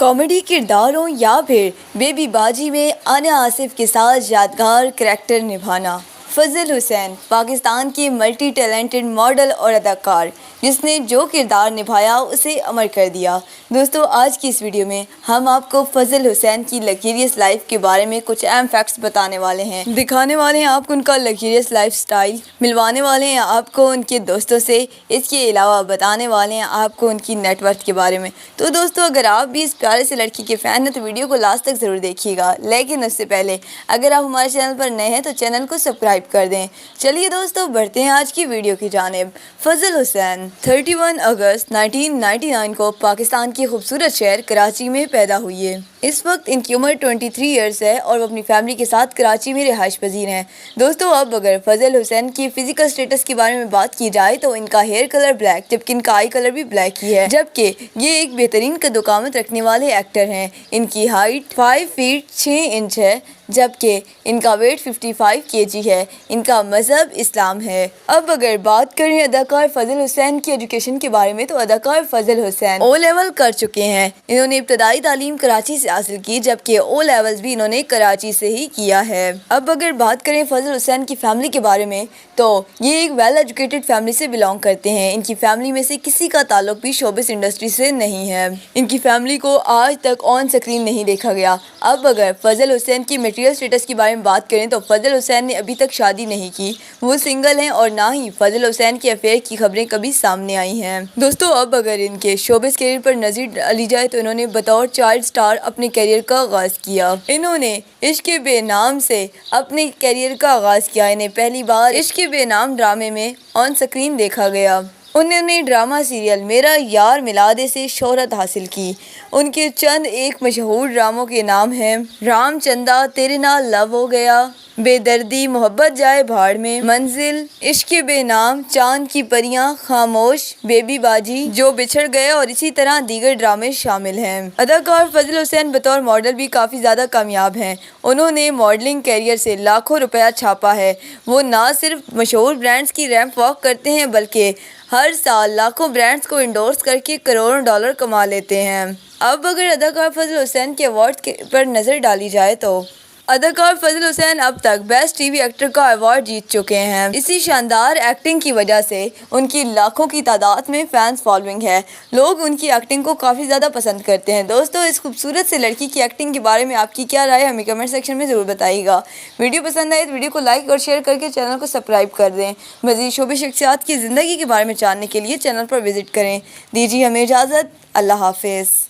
Comedy किरदारों या फिर बेबी बाजी में आना आसिफ के साथ यादगार करैक्टर निभाना। फजल हुसैन पाकिस्तान की मल्टी टैलेंटेड मॉडल और अदाकार जिसने जो किरदार निभाया उसे अमर कर दिया। दोस्तों, आज की इस वीडियो में हम आपको फजल हुसैन की लग्जरियस लाइफ के बारे में कुछ अहम फैक्ट्स बताने वाले हैं, दिखाने वाले हैं आपको उनका लग्जरियस लाइफ स्टाइल, मिलवाने वाले हैं आपको उनके दोस्तों से, इसके अलावा बताने वाले हैं आपको उनकी नेटवर्थ के बारे में। तो दोस्तों, अगर आप भी इस प्यारे से लड़की के फ़ैन हैं तो वीडियो को लास्ट तक ज़रूर देखिएगा, लेकिन उससे पहले अगर आप हमारे चैनल पर नए हैं तो चैनल को सब्सक्राइब कर दें। चलिए दोस्तों, बढ़ते हैं आज की वीडियो की जानिब। फजल हुसैन 31 अगस्त 1999 को पाकिस्तान के खूबसूरत शहर कराची में पैदा हुई है। इस वक्त इनकी उम्र 23 ईयर्स है और वो अपनी फैमिली के साथ कराची में रिहाइश पजीर हैं। दोस्तों, अब अगर फजल हुसैन की फिजिकल स्टेटस के बारे में बात की जाए तो इनका हेयर कलर ब्लैक, जबकि इनका आई कलर भी ब्लैक ही है, जबकि ये एक बेहतरीन कद-ओ-कामत रखने वाले एक्टर हैं। इनकी हाइट 5 फीट 6 इंच है, जबकि इनका वेट 55 केजी है। इनका मज़हब इस्लाम है। अब अगर बात करें अदाकार फजल हुसैन की एजुकेशन के बारे में तो अदाकार फजल हुसैन ओ लेवल कर चुके हैं। इन्होंने इब्तदाई तालीम कराची से हासिल की, जबकि ओ लेवल्स भी इन्होंने कराची से ही किया है। अब अगर बात करें फजल हुसैन की फैमिली के बारे में तो ये एक वेल एजुकेटेड फैमिली से बिलोंग करते हैं। इनकी फैमिली में से किसी का ताल्लुक भी शोबिस इंडस्ट्री से नहीं है। इनकी फैमिली को आज तक ऑन स्क्रीन नहीं देखा गया। अब अगर फजल हुसैन की मटेरियल स्टेटस के बारे में बात करें तो फजल हुसैन ने अभी तक शादी नहीं की, वो सिंगल हैं और ना ही फजल हुसैन के अफेयर की खबरें कभी सामने आई हैं। दोस्तों, अब अगर इनके शोबिस करियर पर नजर डाली जाए तो इन्होंने बतौर चाइल्ड स्टार अपने करियर का आगाज किया। इन्होंने इश्क बेनाम से अपने करियर का आगाज किया। इन्हें पहली बार इश्क बेनाम ड्रामे में ऑन स्क्रीन देखा गया। उन्होंने ड्रामा सीरियल मेरा यार मिलादे से शोहरत हासिल की। उनके चंद एक मशहूर ड्रामों के नाम हैं रामचंदा, तेरे नाल लव हो गया, बेदर्दी, मोहब्बत जाए भाड़ में, मंजिल, इश्क बेनाम, चांद की परियां, खामोश, बेबी बाजी, जो बिछड़ गए और इसी तरह दीगर ड्रामे शामिल हैं। अदाकार फजल हुसैन बतौर मॉडल भी काफ़ी ज़्यादा कामयाब हैं। उन्होंने मॉडलिंग कैरियर से लाखों रुपया छापा है। वो ना सिर्फ मशहूर ब्रांड्स की रैंप वॉक करते हैं बल्कि हर साल लाखों ब्रांड्स को इंडोर्स करके करोड़ों डॉलर कमा लेते हैं। अब अगर अदाकार फजल हुसैन के अवार्ड पर नज़र डाली जाए तो अदाकार फजल हुसैन अब तक बेस्ट टीवी एक्टर का अवार्ड जीत चुके हैं। इसी शानदार एक्टिंग की वजह से उनकी लाखों की तादाद में फैंस फॉलोइंग है। लोग उनकी एक्टिंग को काफ़ी ज़्यादा पसंद करते हैं। दोस्तों, इस खूबसूरत से लड़की की एक्टिंग के बारे में आपकी क्या राय है हमें कमेंट सेक्शन में ज़रूर बताइएगा। वीडियो पसंद आए तो वीडियो को लाइक और शेयर करके चैनल को सब्सक्राइब कर दें। मज़ीद शोबे शख्सियात की ज़िंदगी के बारे में जानने के लिए चैनल पर विजिट करें। दीजिए हमें इजाज़त। अल्लाह हाफिज़।